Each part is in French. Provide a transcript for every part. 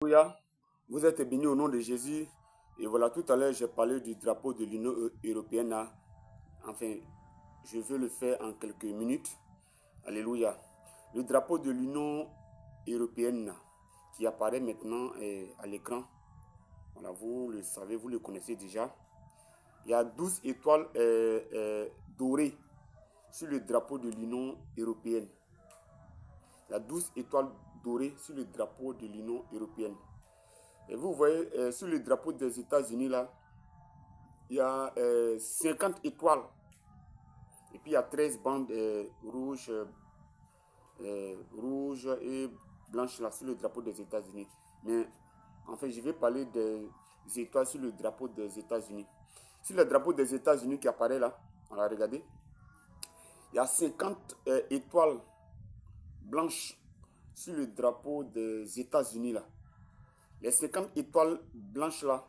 Alléluia. Vous êtes bénis au nom de Jésus. Et voilà, tout à l'heure, j'ai parlé du drapeau de l'Union européenne. Enfin, je vais le faire en quelques minutes. Alléluia. Le drapeau de l'Union européenne qui apparaît maintenant à l'écran. Voilà, vous le savez, vous le connaissez déjà. Il y a 12 étoiles dorées sur le drapeau de l'Union européenne. Il y a 12 étoiles dorées sur le drapeau de l'Union européenne. Et vous voyez, sur le drapeau des États-Unis, là, il y a 50 étoiles. Et puis il y a 13 bandes rouges et blanches là, sur le drapeau des États-Unis. Mais en fait, je vais parler des étoiles sur le drapeau des États-Unis. Sur le drapeau des États-Unis qui apparaît là, on a regardé, il y a 50 étoiles blanches sur le drapeau des États-Unis là. Les 50 étoiles blanches là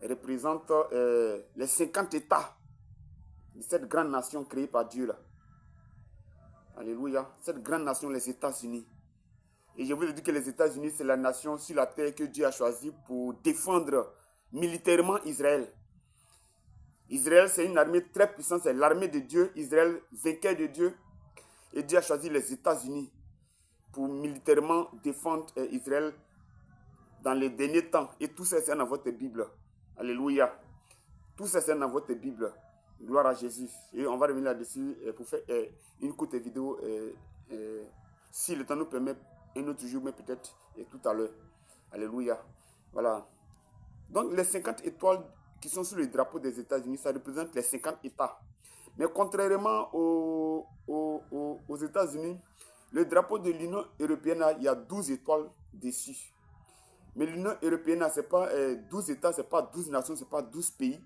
représentent les 50 États de cette grande nation créée par Dieu là. Alléluia. Cette grande nation, les États-Unis. Et je vous ai dit que les États-Unis, c'est la nation sur la terre que Dieu a choisie pour défendre militairement Israël. Israël, c'est une armée très puissante, c'est l'armée de Dieu. Israël, vainqueur de Dieu. Et Dieu a choisi les États-Unis pour militairement défendre Israël dans les derniers temps. Et tout ça, c'est dans votre Bible. Alléluia. Tout ça, c'est dans votre Bible. Gloire à Jésus. Et on va revenir là-dessus pour faire une courte vidéo. Si le temps nous permet, un autre jour, mais peut-être tout à l'heure. Alléluia. Voilà. Donc, les 50 étoiles qui sont sur le drapeau des États-Unis, ça représente les 50 États. Mais contrairement aux États-Unis, le drapeau de l'Union européenne, il y a 12 étoiles dessus. Mais l'Union européenne, ce n'est pas 12 États, ce n'est pas 12 nations, ce n'est pas 12 pays.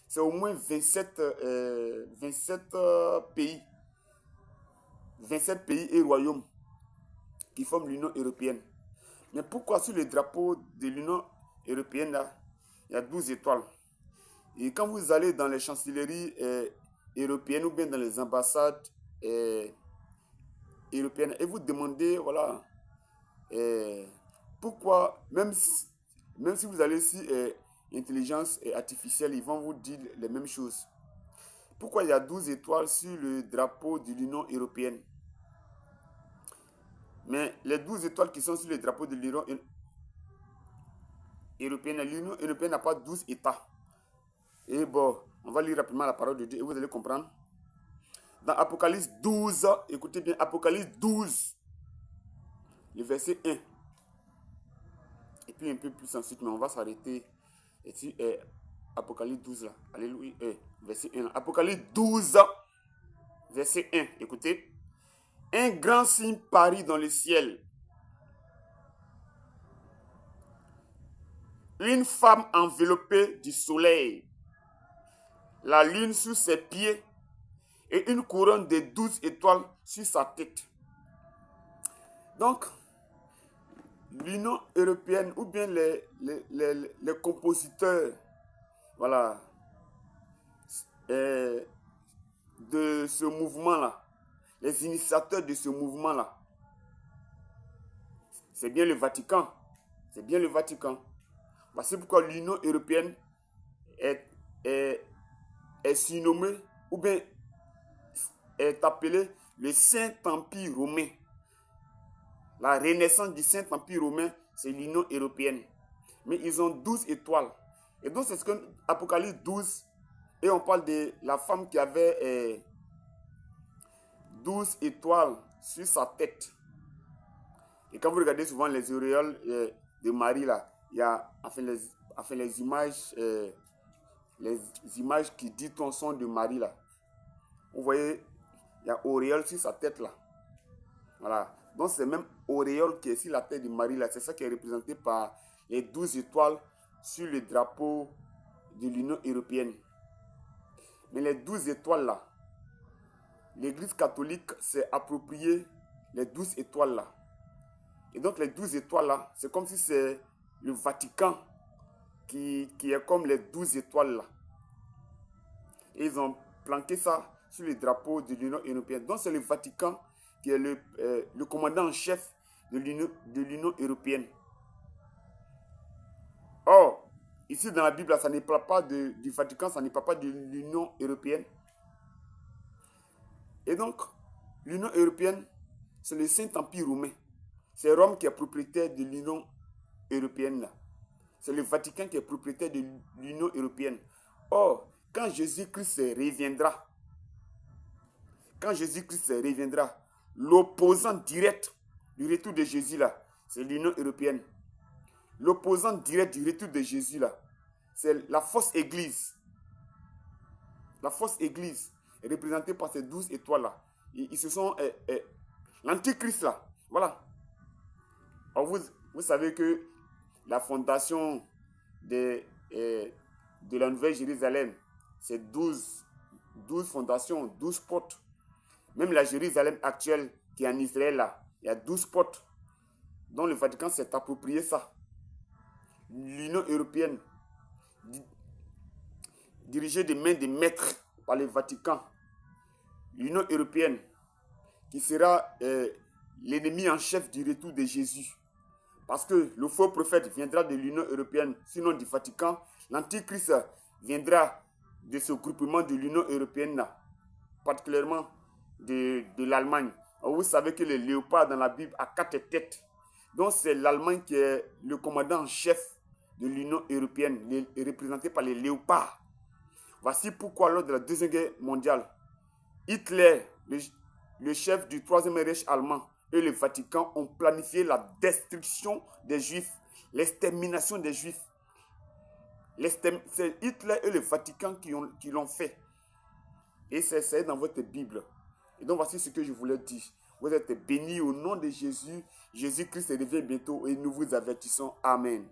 C'est au moins 27 pays. 27 pays et royaumes qui forment l'Union européenne. Mais pourquoi sur le drapeau de l'Union européenne, là, il y a 12 étoiles? Et quand vous allez dans les chancelleries européennes ou bien dans les ambassades européennes et vous demandez, voilà, pourquoi, même si vous allez sur intelligence artificielle, ils vont vous dire les mêmes choses. Pourquoi il y a 12 étoiles sur le drapeau de l'Union européenne? Mais les 12 étoiles qui sont sur le drapeau de l'Union européenne n'a pas 12 États. Et bon, on va lire rapidement la parole de Dieu et vous allez comprendre. Dans Apocalypse 12, écoutez bien, Apocalypse 12, le verset 1. Et puis un peu plus ensuite, mais on va s'arrêter ici, Apocalypse 12 là. Alléluia, verset 1. Apocalypse 12, verset 1, écoutez. Un grand signe parut dans le ciel. Une femme enveloppée du soleil, la lune sous ses pieds et une couronne de 12 étoiles sur sa tête. Donc, l'Union européenne ou bien les compositeurs, voilà, de ce mouvement-là, les initiateurs de ce mouvement-là, c'est bien le Vatican. C'est bien le Vatican. C'est pourquoi l'Union européenne est surnommée ou bien est appelée le Saint-Empire romain. La renaissance du Saint-Empire romain, c'est l'Union européenne. Mais ils ont 12 étoiles. Et donc, c'est ce que Apocalypse 12, et on parle de la femme qui avait 12 étoiles sur sa tête. Et quand vous regardez souvent les auréoles de Marie, là, il y a les images qui disent ton son de Marie, là. Vous voyez, il y a auréole sur sa tête, là. Voilà. Donc, c'est même auréole qui est sur la tête de Marie, là. C'est ça qui est représenté par les 12 étoiles sur le drapeau de l'Union européenne. Mais les 12 étoiles, là, l'Église catholique s'est approprié les 12 étoiles, là. Et donc, les 12 étoiles, là, c'est comme si c'est le Vatican qui est comme les 12 étoiles, là. Et ils ont planqué ça sur le drapeau de l'Union européenne. Donc, c'est le Vatican qui est le commandant en chef de l'Union européenne. Ici, dans la Bible, ça ne parle pas du Vatican, ça ne parle pas de l'Union européenne. Et donc, l'Union européenne, c'est le Saint-Empire romain. C'est Rome qui est propriétaire de l'Union européenne. Là. C'est le Vatican qui est propriétaire de l'Union européenne. Or, quand Jésus-Christ reviendra, l'opposant direct du retour de Jésus, là, c'est l'Union européenne. L'opposant direct du retour de Jésus, là, c'est la fausse église. La fausse église est représentée par ces 12 étoiles-là. Ils se sont... l'antichrist, là. Voilà. Alors vous savez que la fondation de la Nouvelle Jérusalem, c'est 12 fondations, 12 portes. Même la Jérusalem actuelle qui est en Israël, là, il y a 12 portes dont le Vatican s'est approprié ça. L'Union européenne, dirigée des mains des maîtres par le Vatican. L'Union européenne, qui sera l'ennemi en chef du retour de Jésus. Parce que le faux prophète viendra de l'Union européenne, sinon du Vatican. L'antichrist viendra de ce groupement de l'Union européenne, là, particulièrement de l'Allemagne. Vous savez que le léopard dans la Bible a 4 têtes. Donc c'est l'Allemagne qui est le commandant en chef de l'Union européenne, représenté par les léopards. Voici pourquoi lors de la Deuxième Guerre mondiale, Hitler, le chef du Troisième Reich allemand, et le Vatican ont planifié la destruction des Juifs, l'extermination des Juifs. C'est Hitler et le Vatican qui l'ont fait. Et c'est dans votre Bible. Et donc voici ce que je voulais dire. Vous êtes bénis au nom de Jésus. Jésus-Christ revient bientôt et nous vous avertissons. Amen.